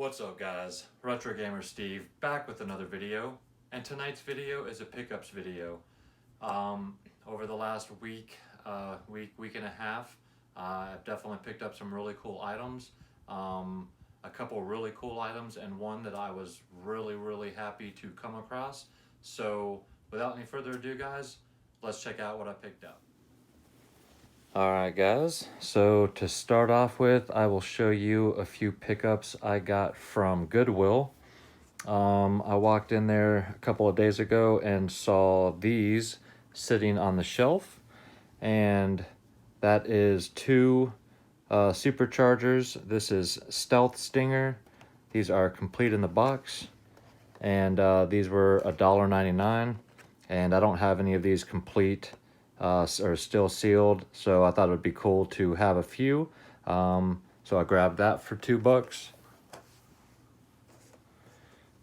What's up guys, Retro Gamer Steve back with another video, and tonight's video is a pickups video. Over the last week and a half, I've definitely picked up some really cool items, a couple really cool items, and one that I was really happy to come across. So without any further ado guys, let's check out what I picked up. Alright guys, so to start off with, I will show you a few pickups I got from Goodwill. I walked in there a couple of days ago and saw these sitting on the shelf, and that is two Superchargers. This is Stealth Stinger. These are complete in the box, and these were $1.99, and I don't have any of these complete are still sealed, so I thought it would be cool to have a few. So I grabbed that for $2.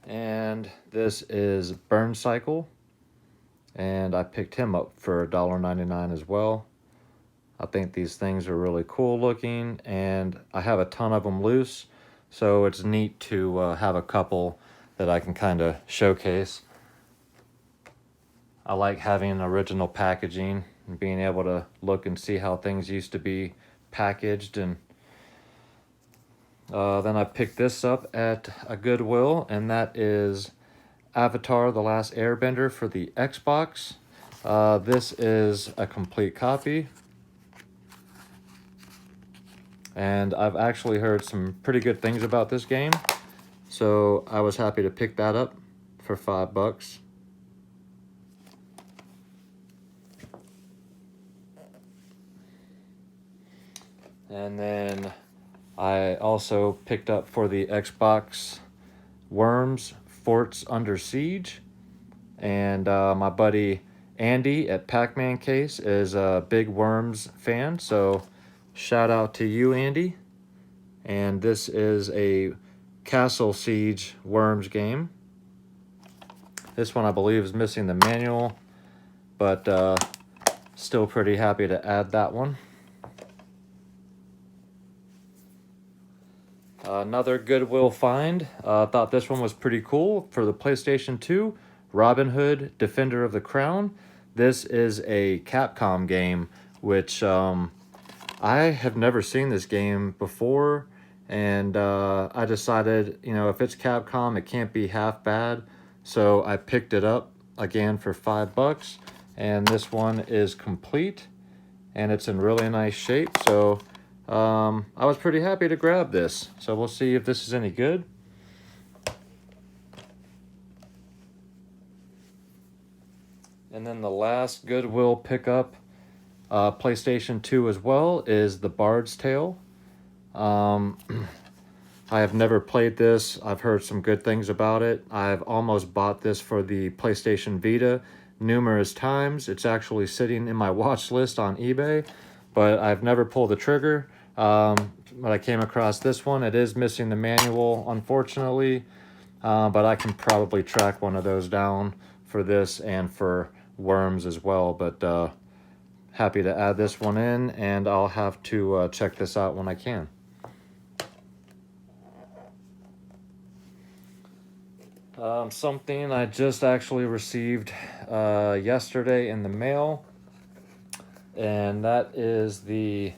And this is Burn Cycle, and I picked him up for $1.99 as well. I think these things are really cool looking, and I have a ton of them loose, so it's neat to have a couple that I can kind of showcase. I like having original packaging and being able to look and see how things used to be packaged. And then I picked this up at a Goodwill, and that is Avatar: The Last Airbender for the Xbox. This is a complete copy, and I've actually heard some pretty good things about this game, so I was happy to pick that up for $5. And then I also picked up for the Xbox Worms Forts Under Siege. And my buddy Andy at Pac-Man Case is a big Worms fan, so shout out to you, Andy. And this is a Castle Siege Worms game. This one I believe is missing the manual, but still pretty happy to add that one. Another Goodwill find. Thought this one was pretty cool for the PlayStation 2. Robin Hood, Defender of the Crown. This is a Capcom game, which I have never seen this game before, and I decided, you know, if it's Capcom, it can't be half bad. So I picked it up again for $5, and this one is complete, and it's in really nice shape. So I was pretty happy to grab this, so we'll see if this is any good. And then the last Goodwill pickup, PlayStation 2 as well, is the Bards Tale. I have never played this. I've heard some good things about it. I've almost bought this for the PlayStation Vita numerous times. It's actually sitting in my watch list on eBay, but I've never pulled the trigger. But I came across this one. It is missing the manual, unfortunately, but I can probably track one of those down for this and for Worms as well. But happy to add this one in, and I'll have to check this out when I can. Something I just actually received yesterday in the mail, and that is the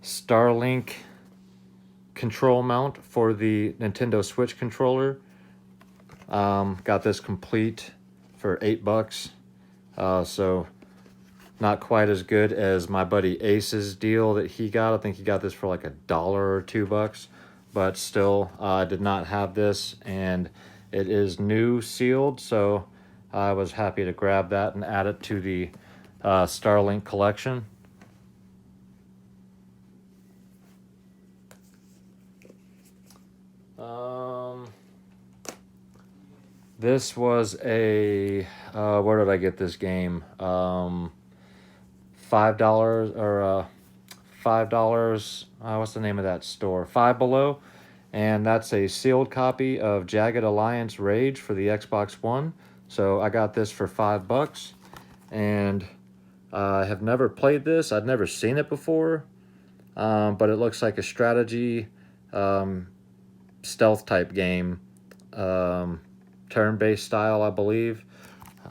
Starlink control mount for the Nintendo Switch controller. Got this complete for $8, so not quite as good as my buddy Ace's deal that he got. I think he got this for like $1 or $2, but still, I did not have this, and it is new sealed, so I was happy to grab that and add it to the Starlink collection. This was a, where did I get this game? $5 or $5, what's the name of that store? Five Below, and that's a sealed copy of Jagged Alliance Rage for the Xbox One. So I got this for $5, and I have never played this. I'd never seen it before, but it looks like a strategy stealth type game, turn-based style, I believe.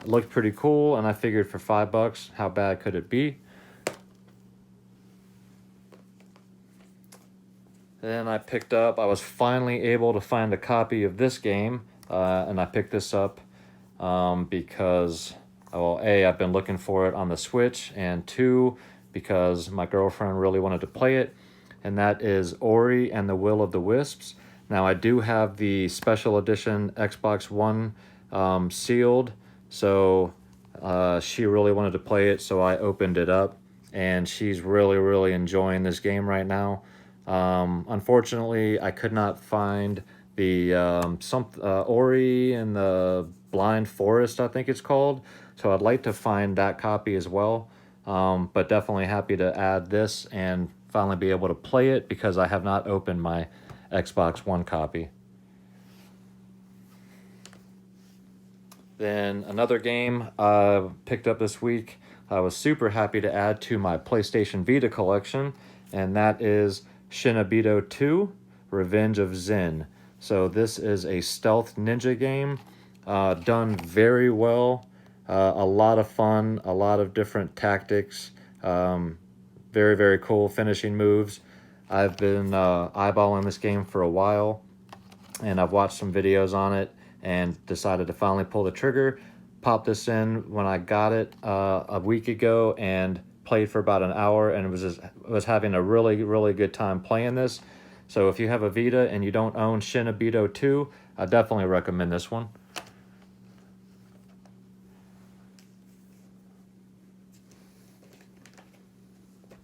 It looked pretty cool, and I figured for $5, how bad could it be? Then I was finally able to find a copy of this game, and I picked this up because, well, A, I've been looking for it on the Switch, and 2, because my girlfriend really wanted to play it, and that is Ori and the Will of the Wisps. Now, I do have the special edition Xbox One sealed, so she really wanted to play it, so I opened it up, and she's really enjoying this game right now. Unfortunately, I could not find the Ori and the Blind Forest, I think it's called. So I'd like to find that copy as well. But definitely happy to add this and finally be able to play it because I have not opened my Xbox One copy. Then another game I picked up this week, I was super happy to add to my PlayStation Vita collection, and that is Shin Abito 2, Revenge of Zen. So this is a stealth ninja game, done very well, a lot of fun, a lot of different tactics, very cool finishing moves. I've been eyeballing this game for a while, and I've watched some videos on it and decided to finally pull the trigger. Popped this in when I got it a week ago and played for about an hour, and was having a really good time playing this. So if you have a Vita and you don't own Shin Abito 2, I definitely recommend this one.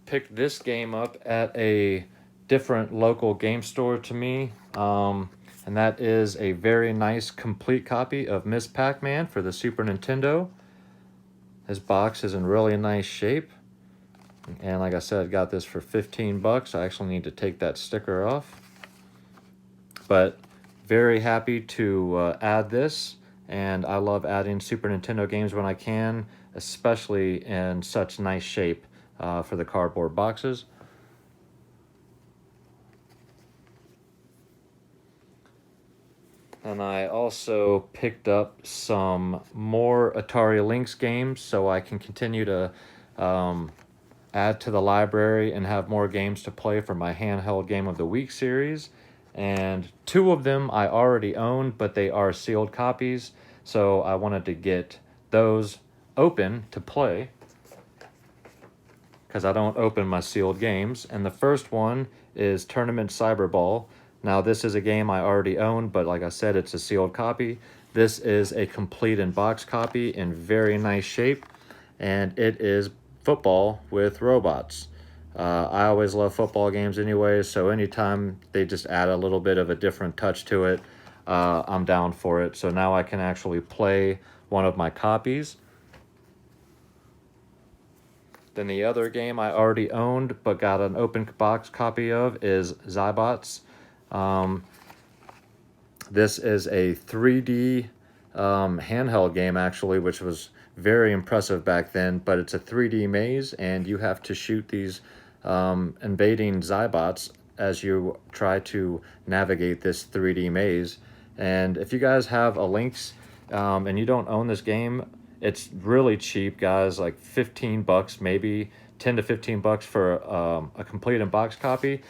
Picked this game up at a different local game store to me, and that is a very nice complete copy of Miss Pac-Man for the Super Nintendo. This box is in really nice shape. And like I said, got this for $15. I actually need to take that sticker off. But very happy to add this. And I love adding Super Nintendo games when I can, especially in such nice shape for the cardboard boxes. And I also picked up some more Atari Lynx games so I can continue to add to the library and have more games to play for my handheld game of the week series. And 2 of them I already own, but they are sealed copies, so I wanted to get those open to play because I don't open my sealed games. And the first one is Tournament Cyberball. Now this is a game I already own, but like I said, it's a sealed copy. This is a complete in-box copy in very nice shape, and it is football with robots. I always love football games anyway, so anytime they just add a little bit of a different touch to it, I'm down for it. So now I can actually play one of my copies. Then the other game I already owned but got an open box copy of is Zybots. This is a 3D handheld game actually, which was very impressive back then, but it's a 3D maze and you have to shoot these invading Zybots as you try to navigate this 3D maze. And if you guys have a Lynx and you don't own this game, it's really cheap, guys, like $15, maybe 10 to $15 for a complete in-box copy.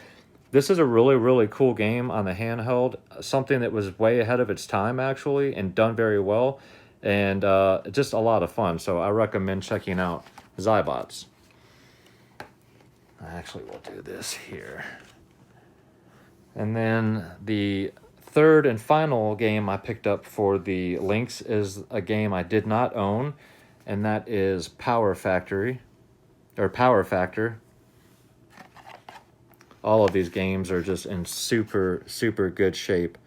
This is a really cool game on the handheld, something that was way ahead of its time actually and done very well, and just a lot of fun. So I recommend checking out Zybots. Actually, we'll do this here. And then the third and final game I picked up for the Lynx is a game I did not own, and that is Power Factor. All of these games are just in super good shape.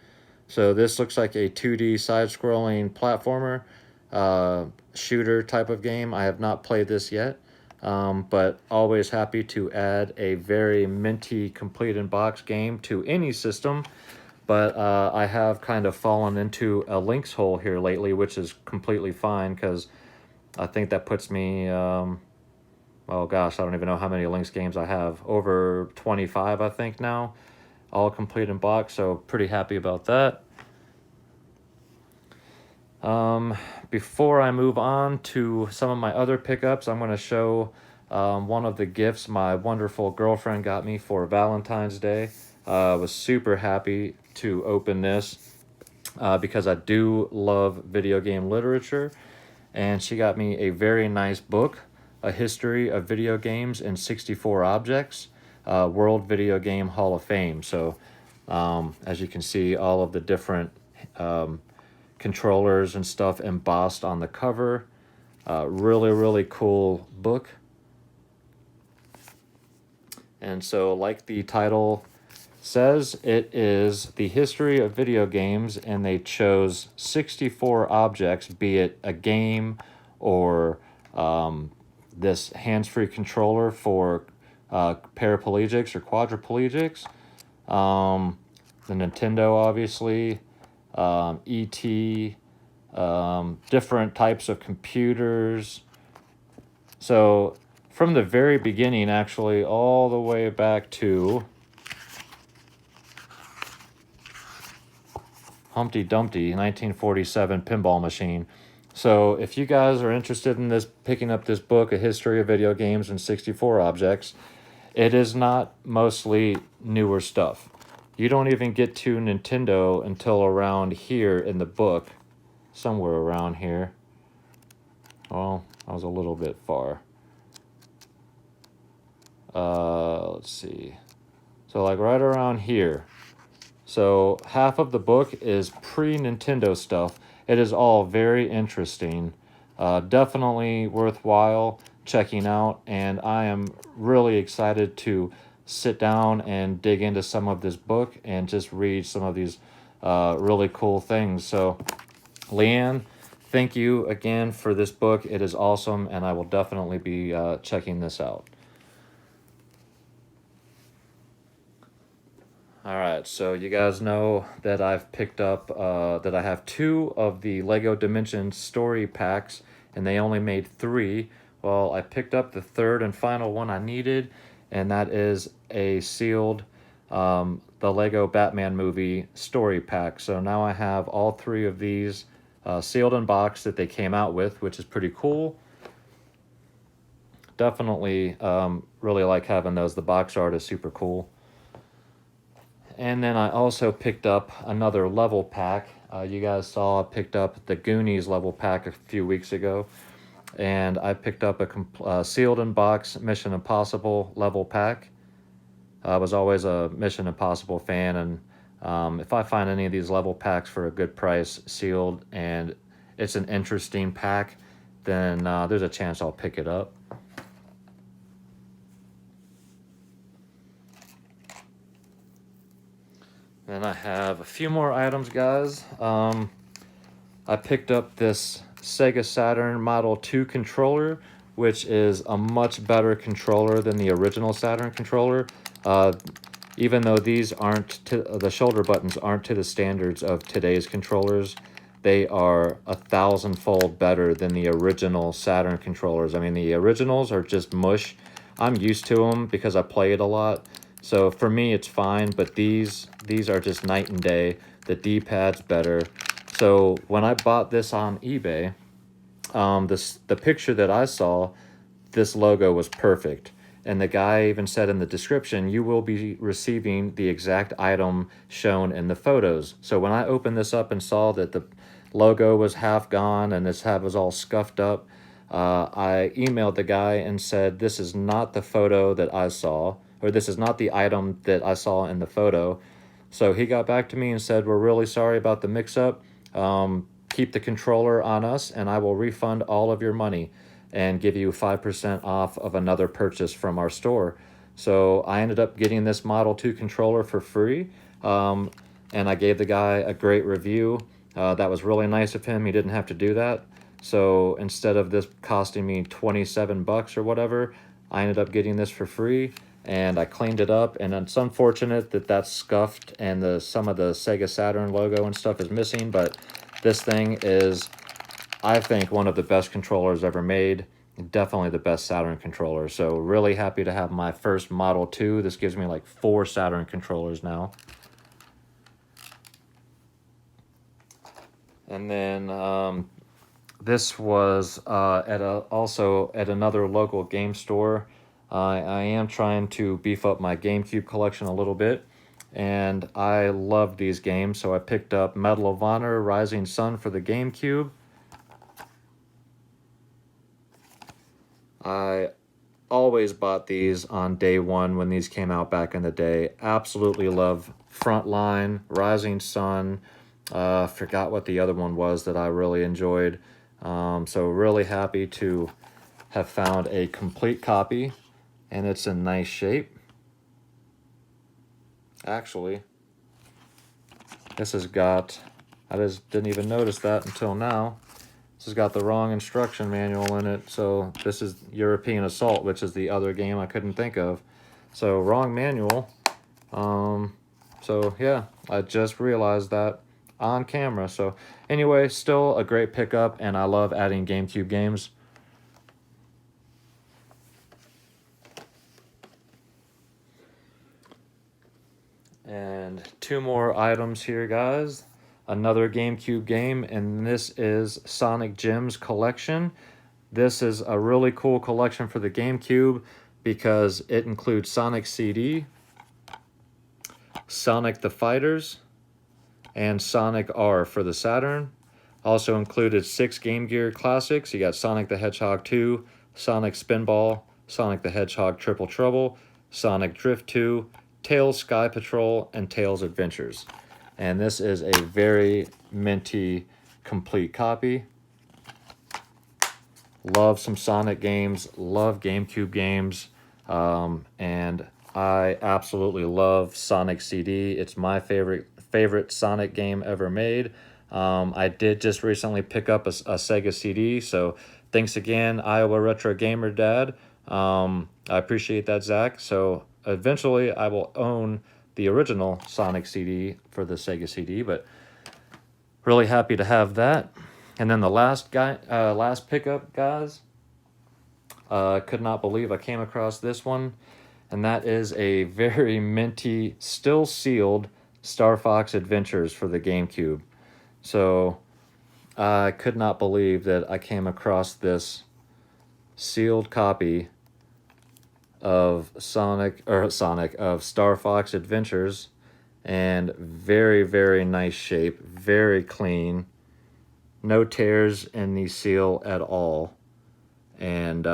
So this looks like a 2D side-scrolling platformer shooter type of game. I have not played this yet, but always happy to add a very minty complete in-box game to any system. But I have kind of fallen into a Lynx hole here lately, which is completely fine because I think that puts me, oh gosh, I don't even know how many Lynx games I have. Over 25, I think now. all complete in box, so pretty happy about that. Before I move on to some of my other pickups, I'm going to show one of the gifts my wonderful girlfriend got me for Valentine's Day. I was super happy to open this because I do love video game literature, and she got me a very nice book, A History of Video Games in 64 Objects, World Video Game Hall of Fame. So as you can see, all of the different controllers and stuff embossed on the cover. Really cool book. And so, like the title says, it is the history of video games, and they chose 64 objects, be it a game or this hands-free controller for paraplegics or quadriplegics, the Nintendo, obviously, ET, different types of computers. So from the very beginning, actually, all the way back to Humpty Dumpty, 1947 pinball machine. So if you guys are interested in this, picking up this book, A History of Video Games in 64 Objects, it is not mostly newer stuff. You don't even get to Nintendo until around here in the book, somewhere around here. Well, I was a little bit far. Let's see. So like right around here. So half of the book is pre-Nintendo stuff. It is all very interesting. Definitely worthwhile checking out, and I am really excited to sit down and dig into some of this book and just read some of these really cool things. So Leanne, thank you again for this book. It is awesome, and I will definitely be checking this out. All right, so you guys know that I've picked up, that I have 2 of the LEGO Dimensions story packs, and they only made 3. Well, I picked up the 3rd and final one I needed, and that is a sealed, the LEGO Batman movie story pack. So now I have all 3 of these sealed in box that they came out with, which is pretty cool. Definitely really like having those. The box art is super cool. And then I also picked up another level pack. You guys saw I picked up the Goonies level pack a few weeks ago. And I picked up a sealed in box Mission Impossible level pack. I was always a Mission Impossible fan, and if I find any of these level packs for a good price, sealed, and it's an interesting pack, then there's a chance I'll pick it up. Then I have a few more items, guys. I picked up this Sega Saturn Model 2 controller, which is a much better controller than the original Saturn controller. Even though these aren't, the shoulder buttons aren't to the standards of today's controllers, they are 1,000-fold better than the original Saturn controllers. I mean, the originals are just mush. I'm used to them because I play it a lot. So for me, it's fine, but these are just night and day. The D-pad's better. So when I bought this on eBay, the picture that I saw, this logo was perfect. And the guy even said in the description, you will be receiving the exact item shown in the photos. So when I opened this up and saw that the logo was half gone and this hat was all scuffed up, I emailed the guy and said, this is not the photo that I saw, or this is not the item that I saw in the photo. So he got back to me and said, we're really sorry about the mix-up. Keep the controller on us, and I will refund all of your money and give you 5% off of another purchase from our store. So I ended up getting this Model 2 controller for free, and I gave the guy a great review. That was really nice of him. He didn't have to do that. So instead of this costing me 27 bucks or whatever, I ended up getting this for free, and I cleaned it up. And it's unfortunate that that's scuffed and some of the Sega Saturn logo and stuff is missing, but this thing is, I think, one of the best controllers ever made. definitely the best Saturn controller. So really happy to have my first Model 2. This gives me like 4 Saturn controllers now. And then this was also at another local game store. I am trying to beef up my GameCube collection a little bit, and I love these games, so I picked up Medal of Honor Rising Sun for the GameCube. I always bought these on day one when these came out back in the day. Absolutely love Frontline, Rising Sun. Forgot what the other one was that I really enjoyed. So really happy to have found a complete copy, and it's in nice shape. Actually, this has got, I just didn't even notice that until now. This has got the wrong instruction manual in it. So this is European Assault, which is the other game I couldn't think of. So wrong manual. So yeah, I just realized that on camera. So anyway, still a great pickup, and I love adding GameCube games. And 2 more items here, guys. Another GameCube game, and this is Sonic Gems Collection. This is a really cool collection for the GameCube because it includes Sonic CD, Sonic the Fighters, and Sonic R for the Saturn. Also included 6 Game Gear classics. You got Sonic the Hedgehog 2, Sonic Spinball, Sonic the Hedgehog Triple Trouble, Sonic Drift 2, Tails Sky Patrol, and Tails Adventures. And this is a very minty, complete copy. Love some Sonic games, love GameCube games, and I absolutely love Sonic CD. It's my favorite Sonic game ever made. I did just recently pick up a Sega CD, so thanks again, Iowa Retro Gamer Dad. I appreciate that, Zach. So eventually I will own the original Sonic CD for the Sega CD, but really happy to have that. And then the last pickup, guys, could not believe I came across this one, and that is a very minty, still sealed Star Fox Adventures for the GameCube. So I could not believe that I came across this sealed copy of Star Fox Adventures, and very, very nice shape, very clean, no tears in the seal at all. And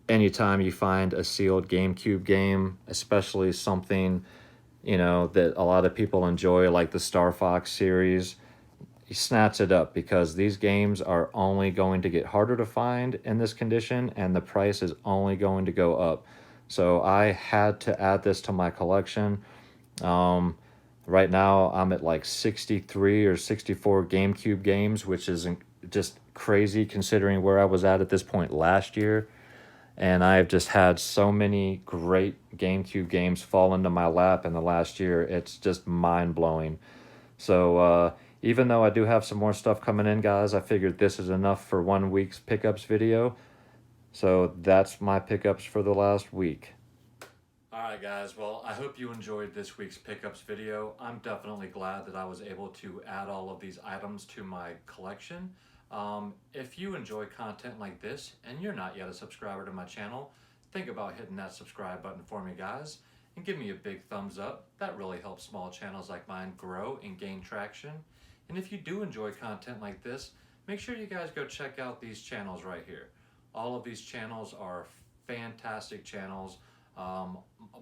anytime you find a sealed GameCube game, especially something, you know, that a lot of people enjoy, like the Star Fox series, you snatch it up, because these games are only going to get harder to find in this condition, and the price is only going to go up. So I had to add this to my collection. Right now I'm at like 63 or 64 GameCube games, which is just crazy considering where I was at this point last year. And I've just had so many great GameCube games fall into my lap in the last year. It's just mind-blowing. So even though I do have some more stuff coming in, guys, I figured this is enough for 1 week's pickups video. So that's my pickups for the last week. Alright guys, well, I hope you enjoyed this week's pickups video. I'm definitely glad that I was able to add all of these items to my collection. If you enjoy content like this and you're not yet a subscriber to my channel, think about hitting that subscribe button for me, guys, and give me a big thumbs up. That really helps small channels like mine grow and gain traction. And if you do enjoy content like this, make sure you guys go check out these channels right here. All of these channels are fantastic channels.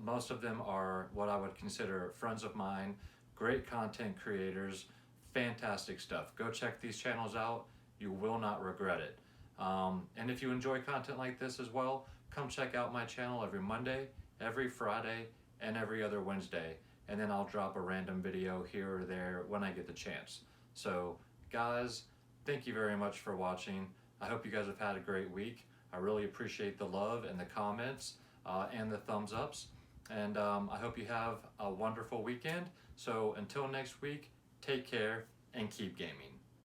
Most of them are what I would consider friends of mine, great content creators, fantastic stuff. Go check these channels out. You will not regret it. And if you enjoy content like this as well, come check out my channel every Monday, every Friday, and every other Wednesday. And then I'll drop a random video here or there when I get the chance. So guys, thank you very much for watching. I hope you guys have had a great week. I really appreciate the love and the comments and the thumbs ups. And I hope you have a wonderful weekend. So until next week, take care and keep gaming.